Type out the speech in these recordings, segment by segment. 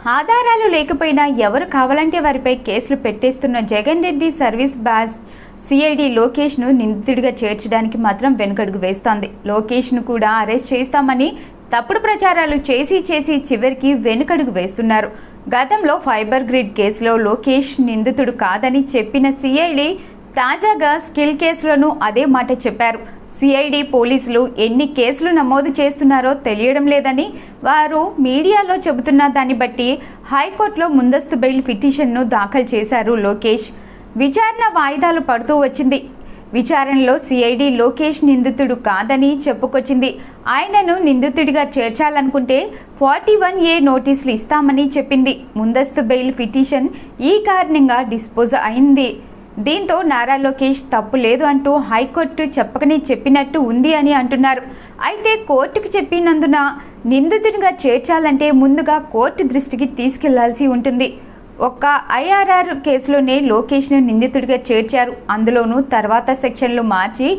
ఆధారాలు లేకపోయినా ఎవరు కావాలంటే వారిపై కేసులు పెట్టేస్తున్న Jagan Reddy service batch CID లోకేష్ను నిందితుడిగా చేర్చడానికి మాత్రం వెనుకడుగు వేస్తోంది. లోకేష్ను కూడా అరెస్ట్ చేస్తామని తప్పుడు ప్రచారాలు చేసి చివరికి వెనుకడుగు వేస్తున్నారు. గతంలో ఫైబర్ గ్రిడ్ కేసులో లోకేష్ నిందితుడు కాదని చెప్పిన సిఐడి తాజాగా స్కిల్ కేసులోనూ అదే మాట చెప్పారు. సిఐడి పోలీసులు ఎన్ని కేసులు నమోదు చేస్తున్నారో తెలియడం లేదని వారు మీడియాలో చెబుతున్న దాన్ని బట్టి హైకోర్టులో ముందస్తు బెయిల్ పిటిషన్ను దాఖలు చేశారు లోకేష్. విచారణ వాయిదాలు పడుతూ వచ్చింది. విచారణలో సిఐడి లోకేష్ నిందితుడు కాదని చెప్పుకొచ్చింది. ఆయనను నిందితుడిగా చేర్చాలనుకుంటే 41A నోటీసులు ఇస్తామని చెప్పింది. ముందస్తు బెయిల్ పిటిషన్ ఈ కారణంగా డిస్పోజ్ అయింది. దీంతో నారా లోకేష్ తప్పు లేదు అంటూ హైకోర్టు చెప్పకనే చెప్పినట్టు ఉంది అని అంటున్నారు. అయితే కోర్టుకు చెప్పినందున నిందితుడిగా చేర్చాలంటే ముందుగా కోర్టు దృష్టికి తీసుకెళ్లాల్సి ఉంటుంది. ఒక్క IRR కేసులోనే లోకేష్ను నిందితుడిగా చేర్చారు. అందులోనూ తర్వాత సెక్షన్లు మార్చి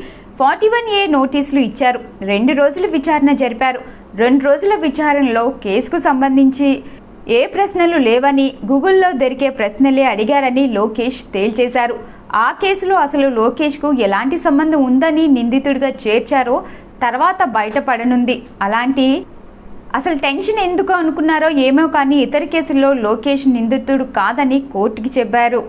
41A నోటీసులు ఇచ్చారు. 2 రోజులు విచారణ జరిపారు. 2 రోజుల విచారణలో కేసుకు సంబంధించి ఏ ప్రశ్నలు లేవని, గూగుల్లో దొరికే ప్రశ్నలే అడిగారని లోకేష్ తేల్చేశారు. ఆ కేసులో అసలు లోకేష్కు ఎలాంటి సంబంధం ఉందని నిందితుడిగా చేర్చారో తర్వాత బయటపడనుంది. అసలు టెన్షన్ ఎందుకు అనుకున్నారో ఏమో కానీ ఇతర కేసుల్లో లోకేష్ నిందితుడు కాదని కోర్టుకి చెప్పారు.